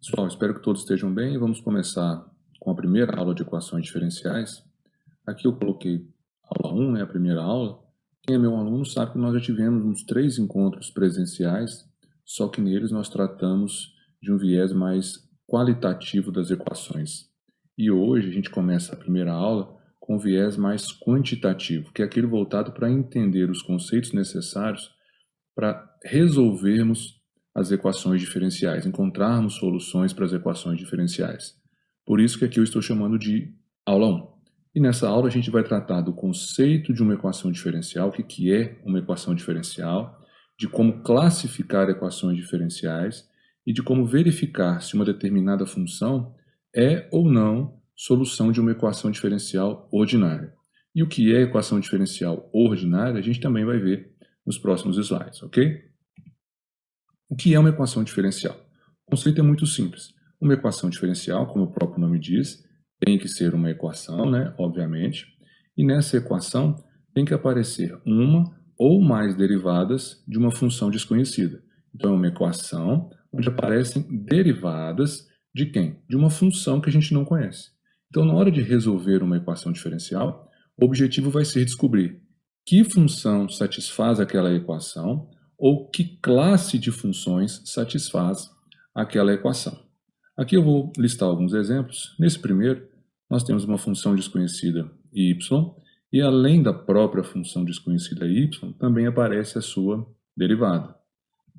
Pessoal, espero que todos estejam bem. Vamos começar com a primeira aula de equações diferenciais. Aqui eu coloquei aula 1, a primeira aula. Quem é meu aluno sabe que nós já tivemos uns 3 encontros presenciais, só que neles nós tratamos de um viés mais qualitativo das equações. E hoje a gente começa a primeira aula com um viés mais quantitativo, que é aquele voltado para entender os conceitos necessários para resolvermos as equações diferenciais, encontrarmos soluções para as equações diferenciais. Por isso que aqui eu estou chamando de aula 1. E nessa aula a gente vai tratar do conceito de uma equação diferencial, o que é uma equação diferencial, de como classificar equações diferenciais e de como verificar se uma determinada função é ou não solução de uma equação diferencial ordinária. E o que é equação diferencial ordinária, a gente também vai ver nos próximos slides, ok? O que é uma equação diferencial? O conceito é muito simples. Uma equação diferencial, como o próprio nome diz, tem que ser uma equação, né, obviamente, e nessa equação tem que aparecer uma ou mais derivadas de uma função desconhecida. Então, é uma equação onde aparecem derivadas de quem? De uma função que a gente não conhece. Então, na hora de resolver uma equação diferencial, o objetivo vai ser descobrir que função satisfaz aquela equação ou que classe de funções satisfaz aquela equação. Aqui eu vou listar alguns exemplos. Nesse primeiro, nós temos uma função desconhecida y, e além da própria função desconhecida y, também aparece a sua derivada.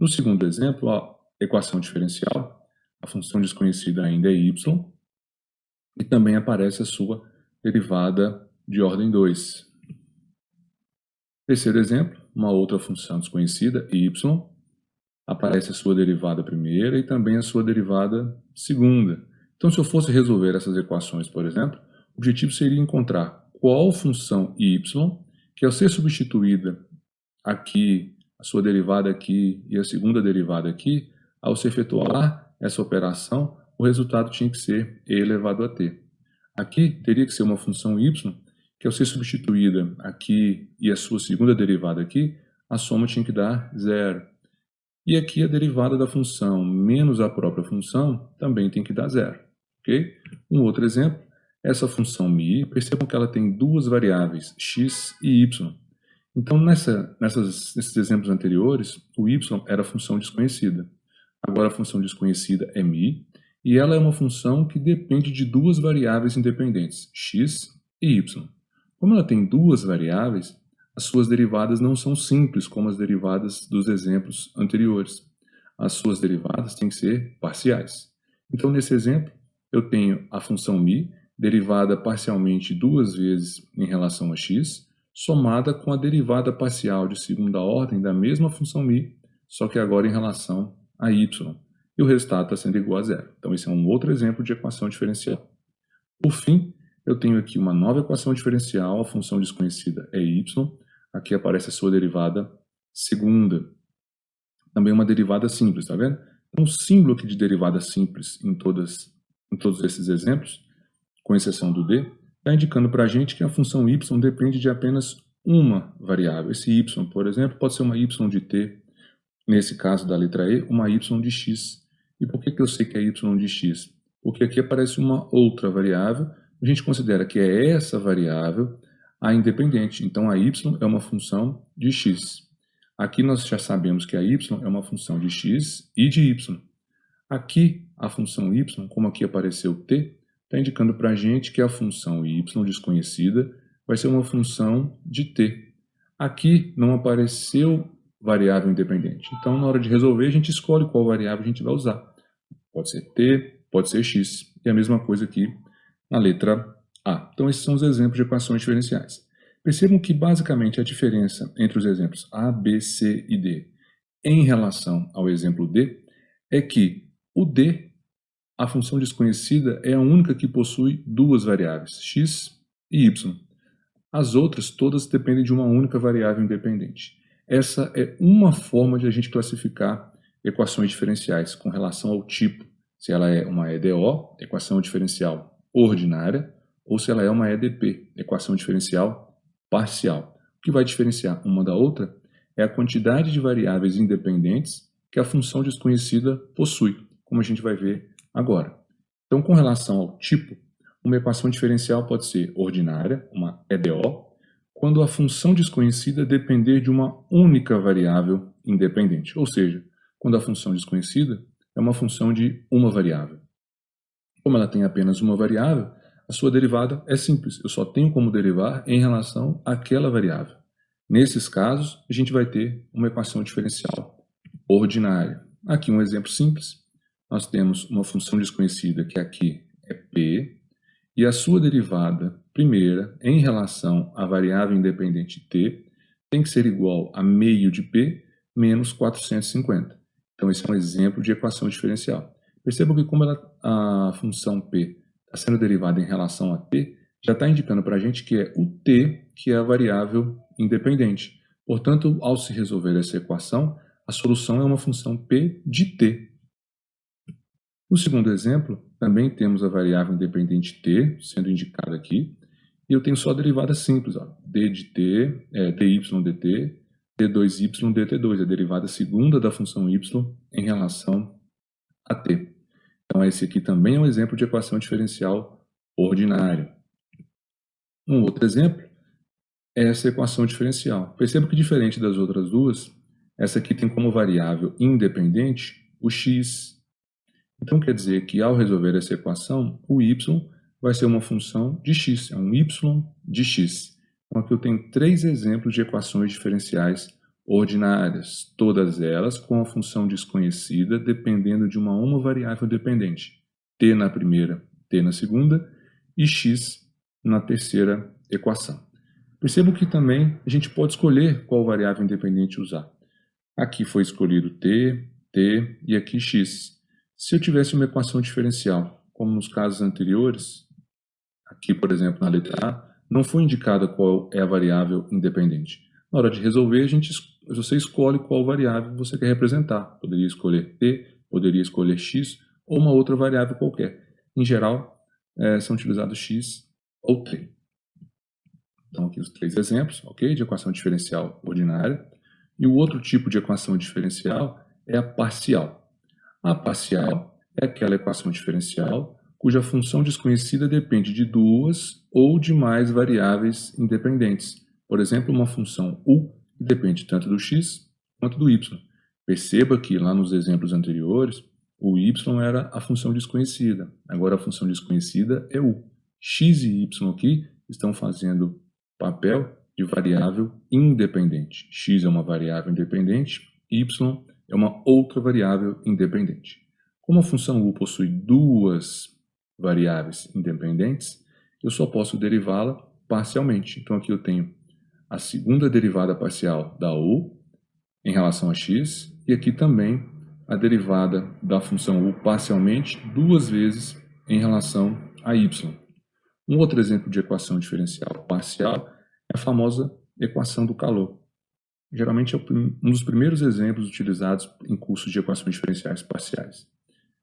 No segundo exemplo, a equação diferencial, a função desconhecida ainda é y, e também aparece a sua derivada de ordem 2. Terceiro exemplo, uma outra função desconhecida, y, aparece a sua derivada primeira e também a sua derivada segunda. Então, se eu fosse resolver essas equações, por exemplo, o objetivo seria encontrar qual função y, que ao ser substituída aqui, a sua derivada aqui e a segunda derivada aqui, ao se efetuar essa operação, o resultado tinha que ser e elevado a t. Aqui teria que ser uma função y, que ao ser substituída aqui e a sua segunda derivada aqui, a soma tinha que dar zero. E aqui a derivada da função menos a própria função também tem que dar zero. Ok? Um outro exemplo, essa função μ, percebam que ela tem duas variáveis, x e y. Então, nesses exemplos anteriores, o y era a função desconhecida. Agora a função desconhecida é μ, e ela é uma função que depende de duas variáveis independentes, x e y. Como ela tem duas variáveis, as suas derivadas não são simples como as derivadas dos exemplos anteriores. As suas derivadas têm que ser parciais. Então, nesse exemplo, eu tenho a função μ derivada parcialmente duas vezes em relação a x, somada com a derivada parcial de segunda ordem da mesma função μ, só que agora em relação a y. E o resultado está sendo igual a zero. Então, esse é um outro exemplo de equação diferencial. Por fim, eu tenho aqui uma nova equação diferencial, a função desconhecida é y, aqui aparece a sua derivada segunda. Também uma derivada simples, tá vendo? Então, o símbolo aqui de derivada simples em todos esses exemplos, com exceção do d, está indicando para a gente que a função y depende de apenas uma variável. Esse y, por exemplo, pode ser uma y de t, nesse caso da letra E, uma y de x. E por que eu sei que é y de x? Porque aqui aparece uma outra variável, a gente considera que é essa variável a independente. Então, a y é uma função de x. Aqui nós já sabemos que a y é uma função de x e de y. Aqui, a função y, como aqui apareceu t, está indicando para a gente que a função y desconhecida vai ser uma função de t. Aqui não apareceu variável independente. Então, na hora de resolver, a gente escolhe qual variável a gente vai usar. Pode ser t, pode ser x. E a mesma coisa aqui na letra A. Então, esses são os exemplos de equações diferenciais. Percebam que, basicamente, a diferença entre os exemplos A, B, C e D em relação ao exemplo D é que o D, a função desconhecida, é a única que possui duas variáveis, x e y. As outras todas dependem de uma única variável independente. Essa é uma forma de a gente classificar equações diferenciais com relação ao tipo, se ela é uma EDO, equação diferencial ordinária, ou se ela é uma EDP, equação diferencial parcial. O que vai diferenciar uma da outra é a quantidade de variáveis independentes que a função desconhecida possui, como a gente vai ver Agora, então com relação ao tipo, uma equação diferencial pode ser ordinária, uma EDO, quando a função desconhecida depender de uma única variável independente, ou seja, quando a função desconhecida é uma função de uma variável. Como ela tem apenas uma variável, a sua derivada é simples, eu só tenho como derivar em relação àquela variável. Nesses casos, a gente vai ter uma equação diferencial ordinária. Aqui um exemplo simples, nós temos uma função desconhecida que aqui é p, e a sua derivada primeira em relação à variável independente t tem que ser igual a meio de p menos 450. Então esse é um exemplo de equação diferencial. Percebam que como a função p está sendo derivada em relação a t, já está indicando para a gente que é o t que é a variável independente. Portanto, ao se resolver essa equação, a solução é uma função p de t. No segundo exemplo, também temos a variável independente t sendo indicada aqui, e eu tenho só a derivada simples, ó, d de t, dy dt, d2y dt2, a derivada segunda da função y em relação a t. Então esse aqui também é um exemplo de equação diferencial ordinária. Um outro exemplo é essa equação diferencial. Perceba que diferente das outras duas, essa aqui tem como variável independente o x. Então quer dizer que ao resolver essa equação, o y vai ser uma função de x, é um y de x. Então aqui eu tenho três exemplos de equações diferenciais ordinárias, todas elas com a função desconhecida dependendo de uma variável dependente, t na primeira, t na segunda e x na terceira equação. Percebo que também a gente pode escolher qual variável independente usar. Aqui foi escolhido t, t e aqui x. Se eu tivesse uma equação diferencial, como nos casos anteriores, aqui, por exemplo, na letra A, não foi indicada qual é a variável independente. Na hora de resolver, você escolhe qual variável você quer representar. Poderia escolher t, poderia escolher x ou uma outra variável qualquer. Em geral, são utilizados x ou t. Então, aqui os três exemplos, ok? De equação diferencial ordinária. E o outro tipo de equação diferencial é a parcial. A parcial é aquela equação diferencial cuja função desconhecida depende de duas ou de mais variáveis independentes. Por exemplo, uma função u que depende tanto do x quanto do y. Perceba que lá nos exemplos anteriores, o y era a função desconhecida. Agora a função desconhecida é u. X e y aqui estão fazendo papel de variável independente. X é uma variável independente, y é uma outra variável independente. Como a função u possui duas variáveis independentes, eu só posso derivá-la parcialmente. Então aqui eu tenho a segunda derivada parcial da u em relação a x, e aqui também a derivada da função u parcialmente duas vezes em relação a y. Um outro exemplo de equação diferencial parcial é a famosa equação do calor. Geralmente é um dos primeiros exemplos utilizados em cursos de equações diferenciais parciais.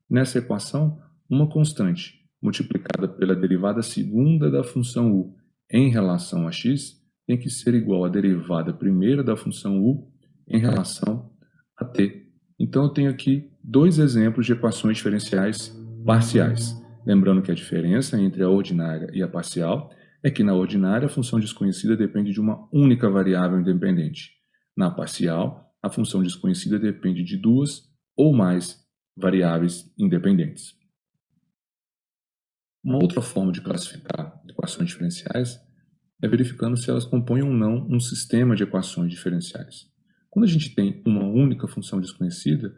Nessa equação, uma constante multiplicada pela derivada segunda da função u em relação a x tem que ser igual à derivada primeira da função u em relação a t. Então eu tenho aqui dois exemplos de equações diferenciais parciais. Lembrando que a diferença entre a ordinária e a parcial é que na ordinária a função desconhecida depende de uma única variável independente. Na parcial, a função desconhecida depende de duas ou mais variáveis independentes. Uma outra forma de classificar equações diferenciais é verificando se elas compõem ou não um sistema de equações diferenciais. Quando a gente tem uma única função desconhecida,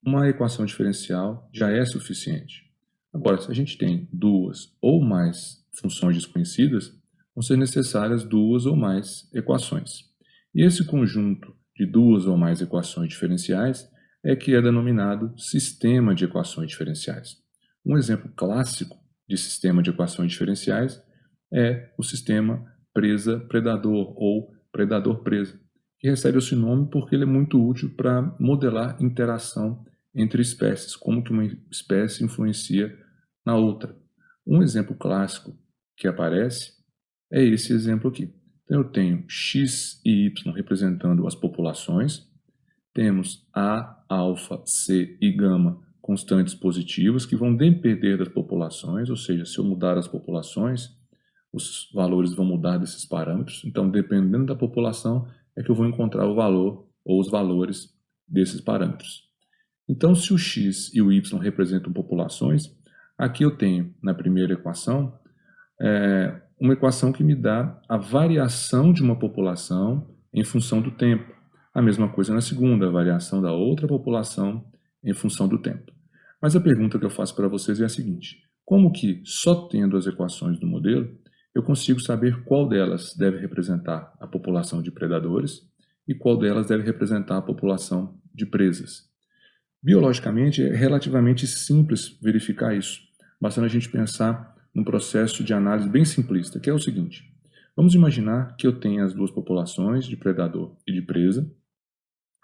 uma equação diferencial já é suficiente. Agora, se a gente tem duas ou mais funções desconhecidas, vão ser necessárias duas ou mais equações. E esse conjunto de duas ou mais equações diferenciais é que é denominado sistema de equações diferenciais. Um exemplo clássico de sistema de equações diferenciais é o sistema presa-predador ou predador-presa, que recebe esse nome porque ele é muito útil para modelar interação entre espécies, como que uma espécie influencia na outra. Um exemplo clássico que aparece é esse exemplo aqui. Então eu tenho x e y representando as populações, temos A, alfa, C e gama constantes positivas que vão depender das populações, ou seja, se eu mudar as populações, os valores vão mudar desses parâmetros. Então, dependendo da população, é que eu vou encontrar o valor ou os valores desses parâmetros. Então, se o x e o y representam populações, aqui eu tenho, na primeira equação, uma equação que me dá a variação de uma população em função do tempo. A mesma coisa na segunda, a variação da outra população em função do tempo. Mas a pergunta que eu faço para vocês é a seguinte: como que, só tendo as equações do modelo, eu consigo saber qual delas deve representar a população de predadores e qual delas deve representar a população de presas? Biologicamente, é relativamente simples verificar isso, bastando a gente pensar num processo de análise bem simplista, que é o seguinte: vamos imaginar que eu tenho as duas populações de predador e de presa.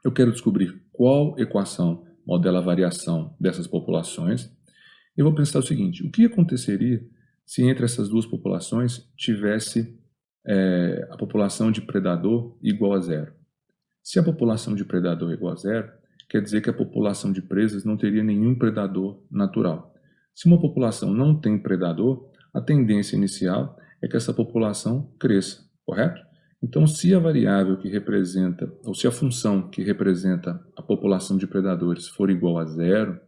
Eu quero descobrir qual equação modela a variação dessas populações. Eu vou pensar o seguinte: o que aconteceria se entre essas duas populações tivesse a população de predador igual a zero? Se a população de predador é igual a zero, quer dizer que a população de presas não teria nenhum predador natural. Se uma população não tem predador, a tendência inicial é que essa população cresça, correto? Então, se a variável que representa, ou se a função que representa a população de predadores for igual a zero,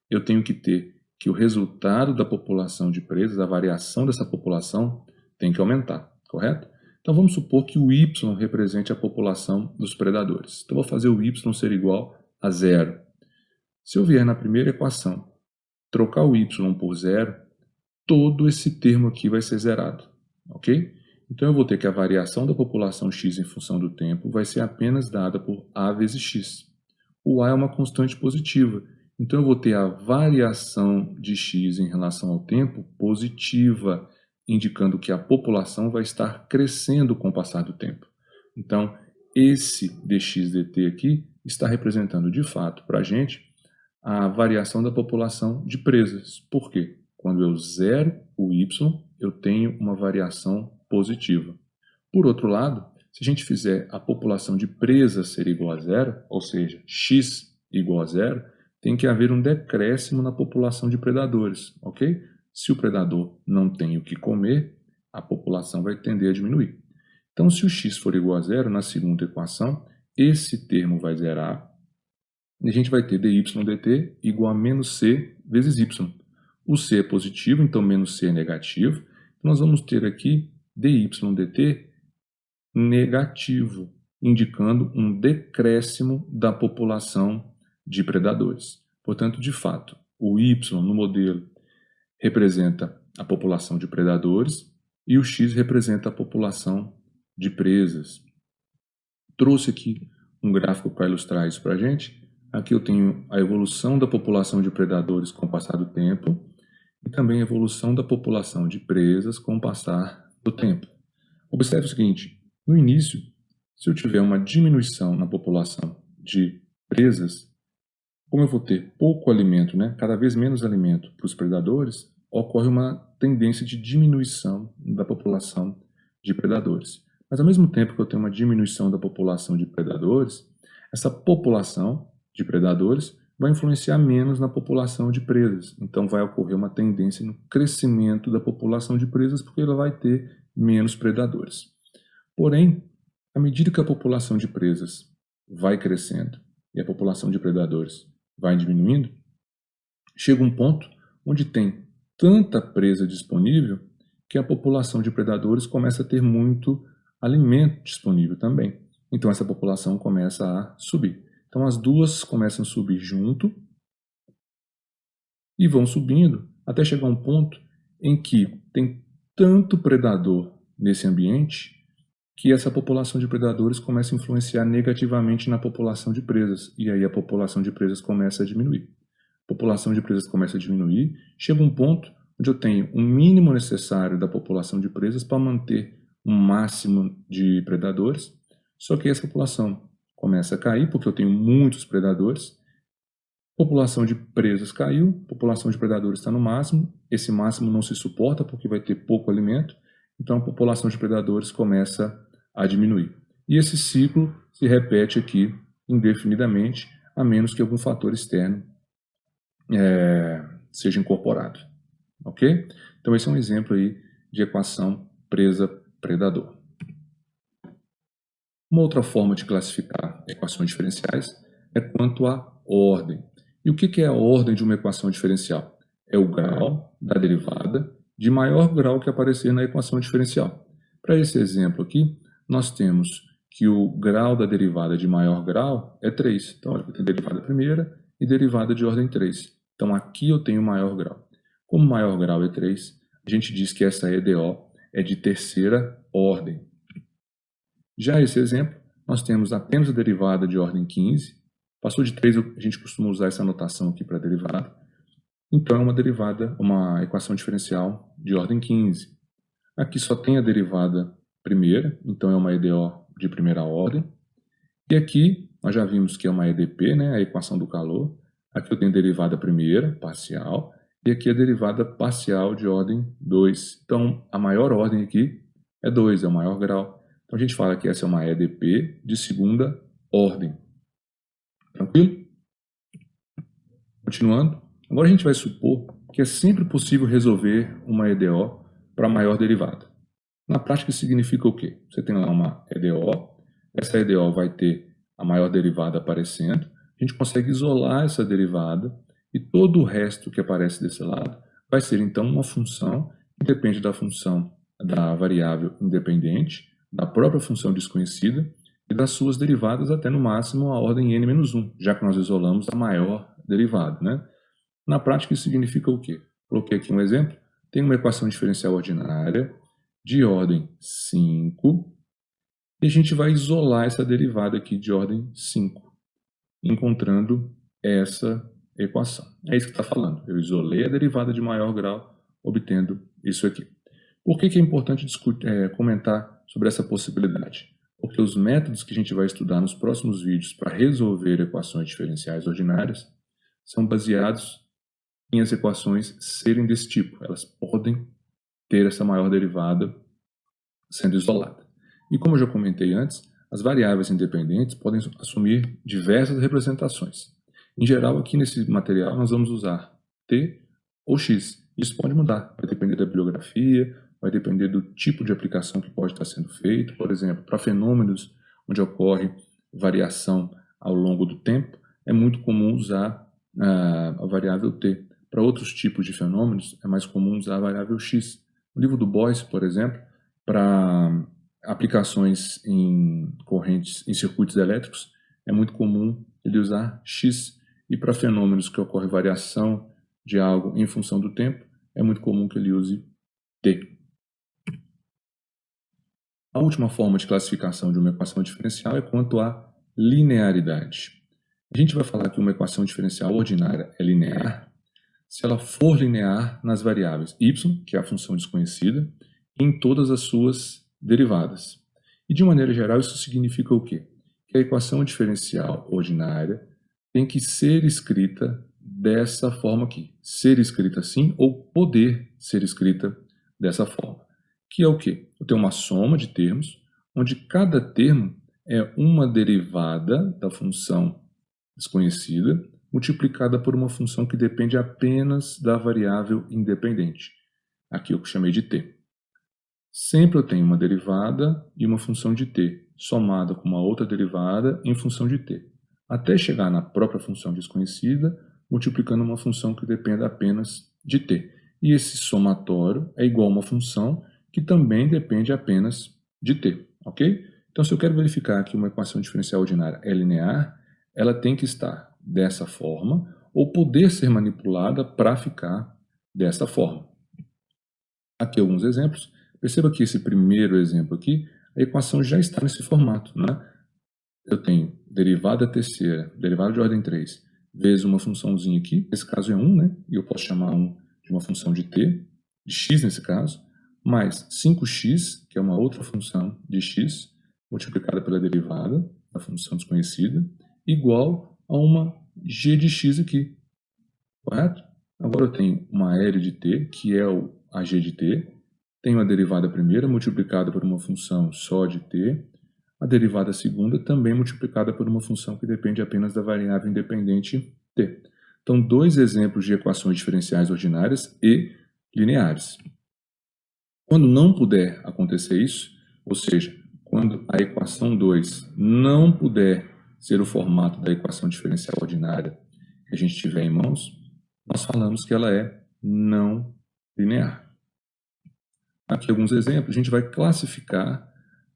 eu tenho que ter que o resultado da população de presas, a variação dessa população, tem que aumentar, correto? Então, vamos supor que o y represente a população dos predadores. Então, vou fazer o y ser igual a zero. Se eu vier na primeira equação, trocar o y por zero, todo esse termo aqui vai ser zerado, ok? Então, eu vou ter que a variação da população x em função do tempo vai ser apenas dada por a vezes x. O a é uma constante positiva, então eu vou ter a variação de x em relação ao tempo positiva, indicando que a população vai estar crescendo com o passar do tempo. Então, esse dx dt aqui está representando, de fato, para a gente, a variação da população de presas. Por quê? Quando eu zero o y, eu tenho uma variação positiva. Por outro lado, se a gente fizer a população de presas ser igual a zero, ou seja, x igual a zero, tem que haver um decréscimo na população de predadores, ok? Se o predador não tem o que comer, a população vai tender a diminuir. Então, se o x for igual a zero, na segunda equação, esse termo vai zerar, e a gente vai ter dy dt igual a menos c vezes y. O c é positivo, então menos c é negativo. Nós vamos ter aqui dy dt negativo, indicando um decréscimo da população de predadores. Portanto, de fato, o y no modelo representa a população de predadores e o x representa a população de presas. Trouxe aqui um gráfico para ilustrar isso para a gente. Aqui eu tenho a evolução da população de predadores com o passar do tempo e também a evolução da população de presas com o passar do tempo. Observe o seguinte: no início, se eu tiver uma diminuição na população de presas, como eu vou ter pouco alimento, cada vez menos alimento para os predadores, ocorre uma tendência de diminuição da população de predadores. Mas ao mesmo tempo que eu tenho uma diminuição da população de predadores, essa população de predadores vai influenciar menos na população de presas. Então vai ocorrer uma tendência no crescimento da população de presas, porque ela vai ter menos predadores. Porém, à medida que a população de presas vai crescendo e a população de predadores vai diminuindo, chega um ponto onde tem tanta presa disponível que a população de predadores começa a ter muito alimento disponível também. Então essa população começa a subir. Então as duas começam a subir junto e vão subindo até chegar um ponto em que tem tanto predador nesse ambiente que essa população de predadores começa a influenciar negativamente na população de presas. E aí a população de presas começa a diminuir. A população de presas começa a diminuir, chega um ponto onde eu tenho o mínimo necessário da população de presas para manter um máximo de predadores, só que essa população começa a cair, porque eu tenho muitos predadores, a população de presas caiu, a população de predadores está no máximo, esse máximo não se suporta porque vai ter pouco alimento, então a população de predadores começa a diminuir. E esse ciclo se repete aqui indefinidamente, a menos que algum fator externo seja incorporado. Ok? Então esse é um exemplo aí de equação presa-predador. Uma outra forma de classificar equações diferenciais é quanto à ordem. E o que é a ordem de uma equação diferencial? É o grau da derivada de maior grau que aparecer na equação diferencial. Para esse exemplo aqui, nós temos que o grau da derivada de maior grau é 3. Então, olha, eu tenho derivada primeira e derivada de ordem 3. Então, aqui eu tenho maior grau. Como maior grau é 3, a gente diz que essa EDO é de terceira ordem. Já esse exemplo, nós temos apenas a derivada de ordem 15. Passou de 3, a gente costuma usar essa notação aqui para derivada. Então, é uma derivada, uma equação diferencial de ordem 15. Aqui só tem a derivada primeira, então é uma EDO de primeira ordem. E aqui, nós já vimos que é uma EDP, né, a equação do calor. Aqui eu tenho derivada primeira, parcial, e aqui a derivada parcial de ordem 2. Então, a maior ordem aqui é 2, é o maior grau. Então, a gente fala que essa é uma EDP de segunda ordem. Tranquilo? Continuando. Agora a gente vai supor que é sempre possível resolver uma EDO para maior derivada. Na prática, isso significa o quê? Você tem lá uma EDO, essa EDO vai ter a maior derivada aparecendo, a gente consegue isolar essa derivada e todo o resto que aparece desse lado vai ser, então, uma função que depende da função da variável independente, da própria função desconhecida e das suas derivadas até no máximo a ordem n-1, já que nós isolamos a maior derivada, né? Na prática, isso significa o quê? Coloquei aqui um exemplo. Tem uma equação diferencial ordinária de ordem 5 e a gente vai isolar essa derivada aqui de ordem 5, encontrando essa equação. É isso que está falando. Eu isolei a derivada de maior grau, obtendo isso aqui. Por que é importante comentar sobre essa possibilidade? Porque os métodos que a gente vai estudar nos próximos vídeos para resolver equações diferenciais ordinárias são baseados em as equações serem desse tipo. Elas podem ter essa maior derivada sendo isolada. E como eu já comentei antes, as variáveis independentes podem assumir diversas representações. Em geral, aqui nesse material, nós vamos usar t ou x. Isso pode mudar, vai depender da bibliografia, vai depender do tipo de aplicação que pode estar sendo feito. Por exemplo, para fenômenos onde ocorre variação ao longo do tempo, é muito comum usar a variável t. Para outros tipos de fenômenos, é mais comum usar a variável x. No livro do Boyce, por exemplo, para aplicações em correntes, em circuitos elétricos, é muito comum ele usar x. E para fenômenos que ocorre variação de algo em função do tempo, é muito comum que ele use t. A última forma de classificação de uma equação diferencial é quanto à linearidade. A gente vai falar que uma equação diferencial ordinária é linear se ela for linear nas variáveis y, que é a função desconhecida, e em todas as suas derivadas. E de maneira geral, isso significa o quê? Que a equação diferencial ordinária tem que ser escrita dessa forma aqui. Ser escrita assim ou poder ser escrita dessa forma. Que é o quê? Eu tenho uma soma de termos, onde cada termo é uma derivada da função desconhecida, multiplicada por uma função que depende apenas da variável independente. Aqui eu chamei de t. Sempre eu tenho uma derivada e uma função de t, somada com uma outra derivada em função de t, até chegar na própria função desconhecida, multiplicando uma função que depende apenas de t. E esse somatório é igual a uma função que também depende apenas de t, ok? Então, se eu quero verificar que uma equação diferencial ordinária é linear, ela tem que estar dessa forma ou poder ser manipulada para ficar desta forma. Aqui alguns exemplos. Perceba que esse primeiro exemplo aqui, a equação já está nesse formato, né? Eu tenho derivada terceira, derivada de ordem 3, vezes uma funçãozinha aqui, nesse caso é 1, né? E eu posso chamar 1 de uma função de t, de x nesse caso, mais 5x, que é uma outra função de x, multiplicada pela derivada da função desconhecida, igual a uma g de x aqui, correto? Agora eu tenho uma L de t, que é a g de t, tenho a derivada primeira multiplicada por uma função só de t, a derivada segunda também multiplicada por uma função que depende apenas da variável independente t. Então, dois exemplos de equações diferenciais ordinárias e lineares. Quando não puder acontecer isso, ou seja, quando a equação 2 não puder ser o formato da equação diferencial ordinária que a gente tiver em mãos, nós falamos que ela é não linear. Aqui alguns exemplos, a gente vai classificar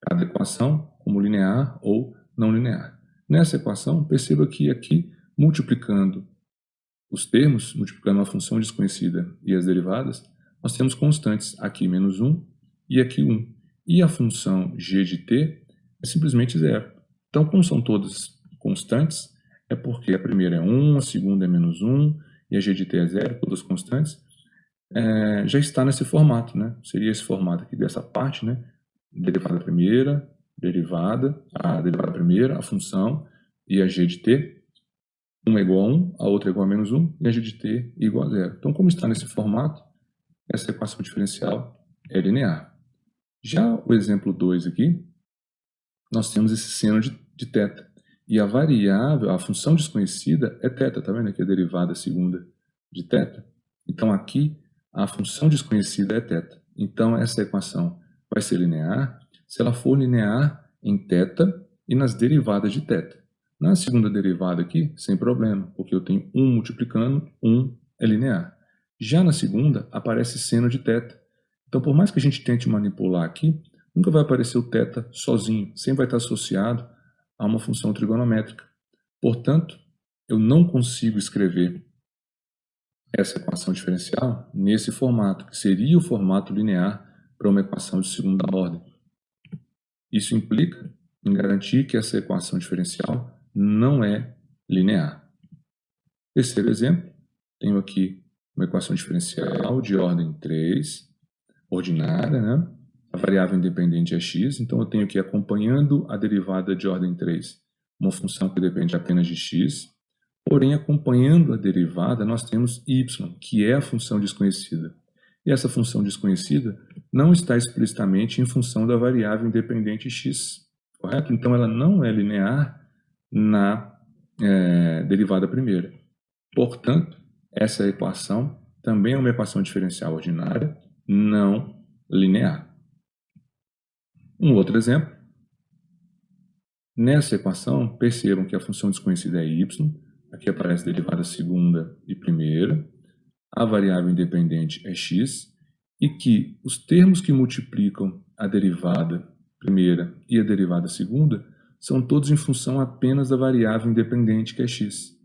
cada equação como linear ou não linear. Nessa equação, perceba que aqui, multiplicando os termos, multiplicando a função desconhecida e as derivadas, nós temos constantes aqui menos 1 e aqui 1. E a função g de t é simplesmente zero. Então, como são todas constantes, é porque a primeira é 1, a segunda é menos 1 e a g de t é zero, todas constantes, já está nesse formato, né? Seria esse formato aqui dessa parte, né? Derivada primeira, a derivada primeira, a função e a g de t. Uma é igual a 1, a outra é igual a menos 1 e a g de t é igual a zero. Então, como está nesse formato, essa equação diferencial é linear. Já o exemplo 2 aqui, nós temos esse seno de θ. E a variável, a função desconhecida é θ, tá vendo aqui a derivada segunda de θ? Então aqui a função desconhecida é θ. Então essa equação vai ser linear se ela for linear em θ e nas derivadas de θ. Na segunda derivada aqui, sem problema, porque eu tenho 1 multiplicando, 1 é linear. Já na segunda, aparece seno de θ. Então, por mais que a gente tente manipular aqui, nunca vai aparecer o θ sozinho, sempre vai estar associado a uma função trigonométrica. Portanto, eu não consigo escrever essa equação diferencial nesse formato, que seria o formato linear para uma equação de segunda ordem. Isso implica em garantir que essa equação diferencial não é linear. Terceiro exemplo, tenho aqui uma equação diferencial de ordem 3, ordinária, né? A variável independente é x, então eu tenho aqui, acompanhando a derivada de ordem 3, uma função que depende apenas de x, porém, acompanhando a derivada, nós temos y, que é a função desconhecida. E essa função desconhecida não está explicitamente em função da variável independente x, correto? Então, ela não é linear na derivada primeira. Portanto, essa equação também é uma equação diferencial ordinária não linear. Um outro exemplo. Nessa equação, percebam que a função desconhecida é y, aqui aparece a derivada segunda e primeira, a variável independente é x, e que os termos que multiplicam a derivada primeira e a derivada segunda são todos em função apenas da variável independente, que é x.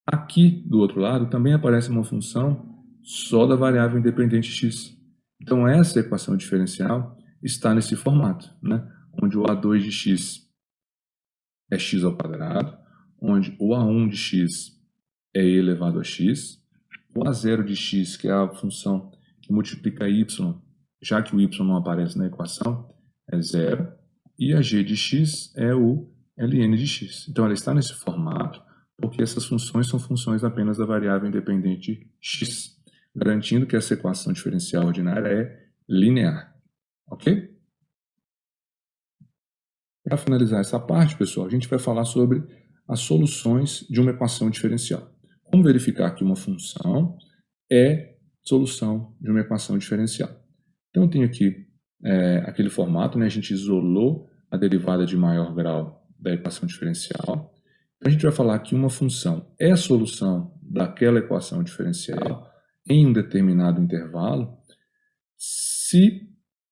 Aqui, do outro lado, também aparece uma função só da variável independente x. Então, essa equação diferencial está nesse formato, né? Onde o a2 de x é x ao quadrado, onde o a1 de x é e elevado a x, o a0 de x, que é a função que multiplica y, já que o y não aparece na equação, é zero, e a g de x é o ln de x. Então, ela está nesse formato, porque essas funções são funções apenas da variável independente x, garantindo que essa equação diferencial ordinária é linear. Ok? Para finalizar essa parte, pessoal, a gente vai falar sobre as soluções de uma equação diferencial. Como verificar que uma função é solução de uma equação diferencial? Então, eu tenho aqui aquele formato, né? A gente isolou a derivada de maior grau da equação diferencial. Então, a gente vai falar que uma função é a solução daquela equação diferencial em um determinado intervalo se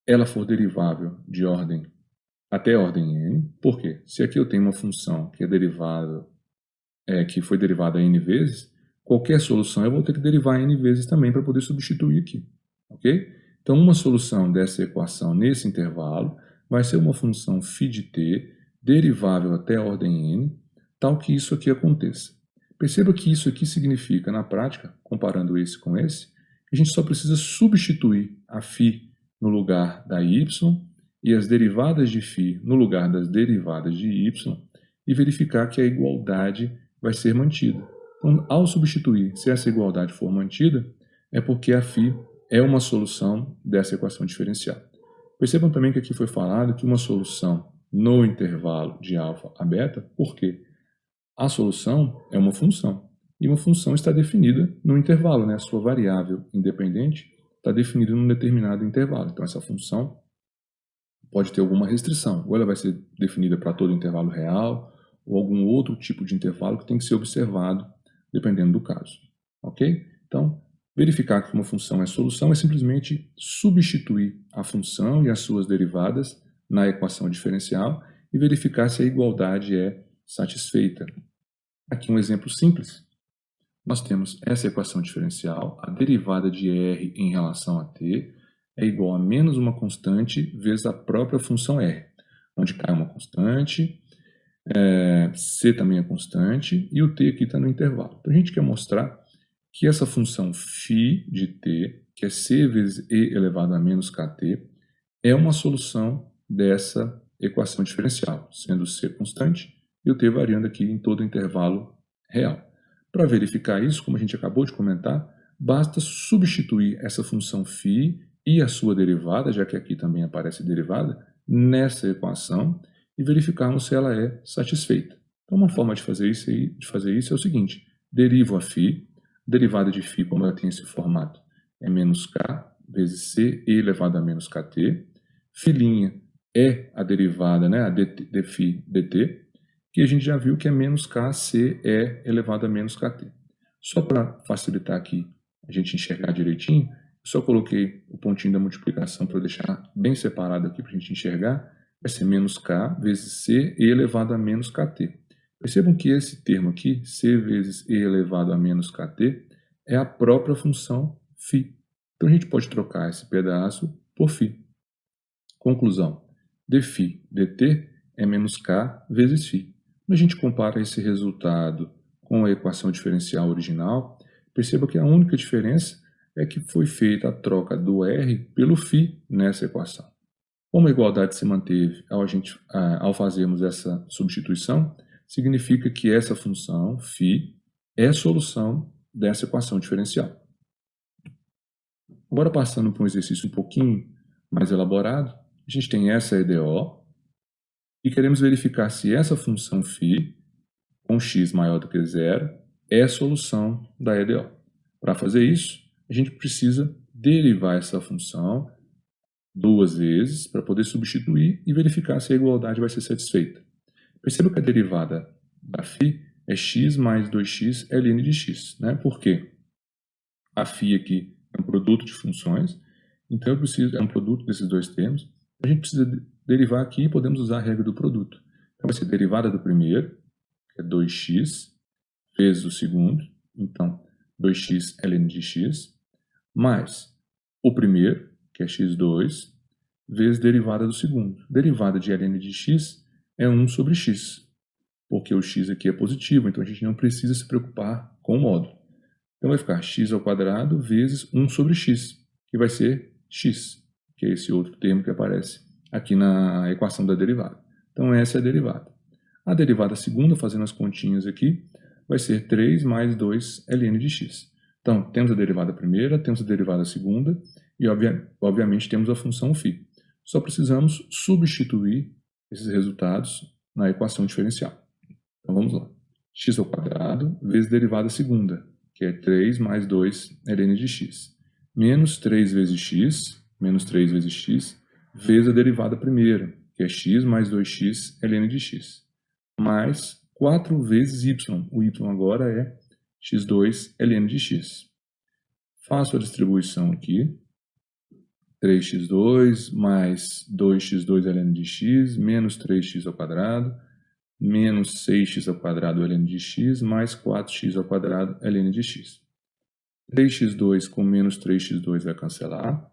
ela for derivável de ordem até ordem n. Por quê? Se aqui eu tenho uma função que é derivada, que foi derivada n vezes, qualquer solução eu vou ter que derivar n vezes também para poder substituir aqui. Ok? Então, uma solução dessa equação nesse intervalo vai ser uma função φ de t derivável até ordem n, tal que isso aqui aconteça. Perceba que isso aqui significa, na prática, comparando esse com esse, que a gente só precisa substituir a φ no lugar da y e as derivadas de φ no lugar das derivadas de y e verificar que a igualdade vai ser mantida. Então, ao substituir, se essa igualdade for mantida, é porque a φ é uma solução dessa equação diferencial. Percebam também que aqui foi falado que uma solução no intervalo de α a beta, porque a solução é uma função. e uma função está definida no intervalo, né? A sua variável independente está definida num determinado intervalo. Então, essa função pode ter alguma restrição, ou ela vai ser definida para todo intervalo real, ou algum outro tipo de intervalo que tem que ser observado, dependendo do caso. Ok? Então, verificar que uma função é solução é simplesmente substituir a função e as suas derivadas na equação diferencial e verificar se a igualdade é satisfeita. Aqui um exemplo simples. Nós temos essa equação diferencial, a derivada de r em relação a t é igual a menos uma constante vezes a própria função r, onde k é uma constante, c também é constante e o t aqui está no intervalo. Então a gente quer mostrar que essa função φ de t, que é c vezes e elevado a menos kt, é uma solução dessa equação diferencial, sendo c constante e o t variando aqui em todo o intervalo real. Para verificar isso, como a gente acabou de comentar, basta substituir essa função φ e a sua derivada, já que aqui também aparece derivada, nessa equação e verificarmos se ela é satisfeita. Então, uma forma de fazer isso é o seguinte: derivo a φ, derivada de φ, como ela tem esse formato, é menos k vezes c e elevado a menos kt. Φ' é a derivada, né, a dφ dt, que a gente já viu que é menos k, c é elevado a menos kt. Só para facilitar aqui a gente enxergar direitinho, eu só coloquei o pontinho da multiplicação para deixar bem separado aqui para a gente enxergar. Vai ser menos k vezes c e elevado a menos kt. Percebam que esse termo aqui, c vezes e elevado a menos kt, é a própria função φ. Então a gente pode trocar esse pedaço por φ. Conclusão: dφ dt é menos k vezes φ. Quando a gente compara esse resultado com a equação diferencial original, perceba que a única diferença é que foi feita a troca do r pelo φ nessa equação. Como a igualdade se manteve ao fazermos essa substituição, significa que essa função φ é a solução dessa equação diferencial. Agora, passando para um exercício um pouquinho mais elaborado, a gente tem essa EDO e queremos verificar se essa função φ, com x maior do que zero, é a solução da EDO. Para fazer isso, a gente precisa derivar essa função duas vezes para poder substituir e verificar se a igualdade vai ser satisfeita. Perceba que a derivada da φ é x mais 2x ln de x. Né? Por quê? A φ aqui é um produto de funções, então é um produto desses dois termos. A gente precisa derivar aqui e podemos usar a regra do produto. Então vai ser derivada do primeiro, que é 2x, vezes o segundo, então 2x ln de x, mais o primeiro, que é x2, vezes derivada do segundo. Derivada de ln de x é 1 sobre x, porque o x aqui é positivo, então a gente não precisa se preocupar com o módulo. Então vai ficar x ao quadrado vezes 1 sobre x, que vai ser x, que é esse outro termo que aparece aqui na equação da derivada. Então essa é a derivada. A derivada segunda, fazendo as continhas aqui, vai ser 3 mais 2 ln de x. Então, temos a derivada primeira, temos a derivada segunda e, obviamente, temos a função φ. Só precisamos substituir esses resultados na equação diferencial. Então, vamos lá. X ao quadrado vezes derivada segunda, que é 3 mais 2 ln de x, menos 3 vezes x, vezes a derivada primeira, que é x mais 2x ln de x, mais 4 vezes y. O y agora é x2 ln de x. Faço a distribuição aqui. 3x2 mais 2x2 ln de x, menos 3x ao quadrado, menos 6x ao quadrado ln de x, mais 4x ao quadrado ln de x. 3x2 com menos 3x2 vai cancelar.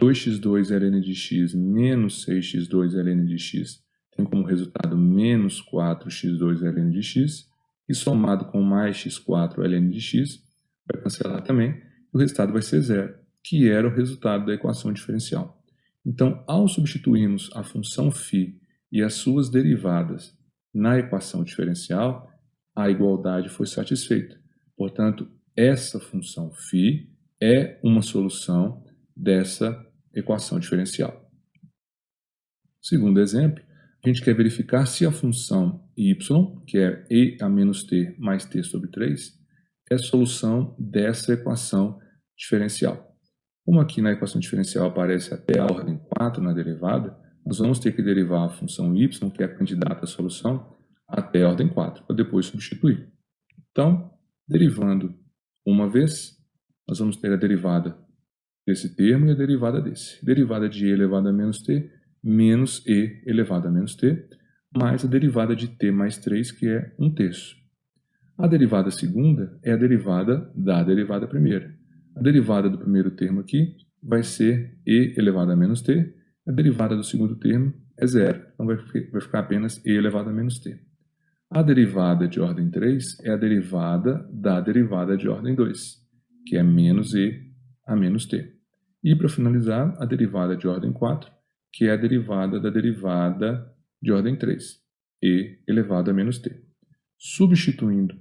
2x2 ln de x menos 6x2 ln de x tem como resultado menos 4x2 ln de x, e somado com mais x4 ln de x, vai cancelar também, o resultado vai ser zero, que era o resultado da equação diferencial. Então, ao substituirmos a função φ e as suas derivadas na equação diferencial, a igualdade foi satisfeita. Portanto, essa função φ é uma solução dessa equação diferencial. Segundo exemplo, a gente quer verificar se a função y, que é e a menos t mais t sobre 3, é a solução dessa equação diferencial. Como aqui na equação diferencial aparece até a ordem 4 na derivada, nós vamos ter que derivar a função y, que é a candidata à solução, até a ordem 4, para depois substituir. Então, derivando uma vez, nós vamos ter a derivada desse termo e a derivada desse. Derivada de e elevado a menos t, menos e elevado a menos t, mais a derivada de t mais 3, que é 1/3. A derivada segunda é a derivada da derivada primeira. A derivada do primeiro termo aqui vai ser e elevado a menos t, a derivada do segundo termo é zero, então vai ficar apenas e elevado a menos t. A derivada de ordem 3 é a derivada da derivada de ordem 2, que é menos e a menos t. E, para finalizar, a derivada de ordem 4, que é a derivada da derivada de ordem 3, e elevado a menos t. Substituindo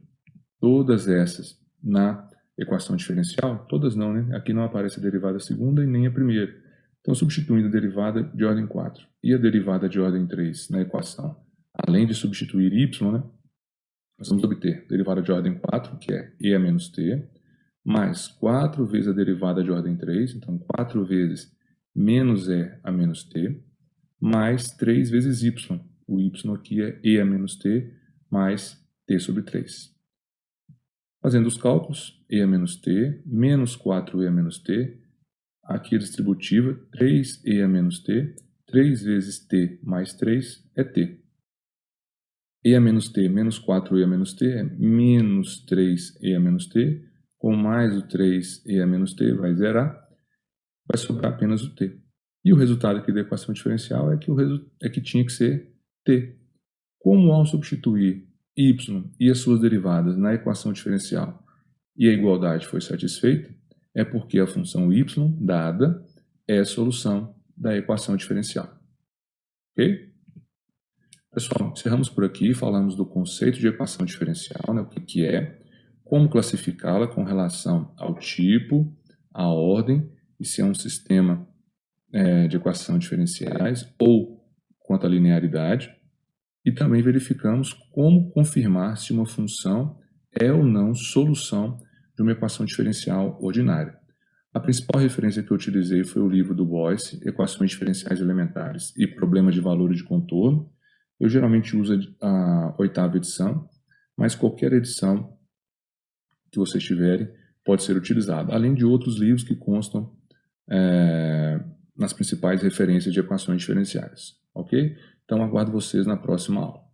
todas essas na equação diferencial, todas não, né? Aqui não aparece a derivada segunda e nem a primeira. Então, substituindo a derivada de ordem 4 e a derivada de ordem 3 na equação, além de substituir y, né, nós vamos obter a derivada de ordem 4, que é e a menos t, mais 4 vezes a derivada de ordem 3, então 4 vezes menos e a menos t, mais 3 vezes y. O y aqui é e a menos t mais t sobre 3. Fazendo os cálculos, e a menos t, menos 4e a menos t, aqui a distributiva, 3e a menos t, 3 vezes t mais 3 é t. E a menos t menos 4e a menos t é menos 3e a menos t, com mais o 3e a menos t vai zerar, vai sobrar apenas o t. E o resultado aqui da equação diferencial é que tinha que ser t. Como ao substituir y e as suas derivadas na equação diferencial e a igualdade foi satisfeita, é porque a função y dada é a solução da equação diferencial. Ok? Pessoal, encerramos por aqui, falamos do conceito de equação diferencial, né, o que é, como classificá-la com relação ao tipo, à ordem, e se é um sistema de equação diferenciais ou quanto à linearidade, e também verificamos como confirmar se uma função é ou não solução de uma equação diferencial ordinária. A principal referência que eu utilizei foi o livro do Boyce, Equações Diferenciais Elementares e Problemas de Valores de Contorno. Eu geralmente uso a 8ª edição, mas qualquer edição que vocês tiverem pode ser utilizada, além de outros livros que constam nas principais referências de equações diferenciais. Ok? Então, aguardo vocês na próxima aula.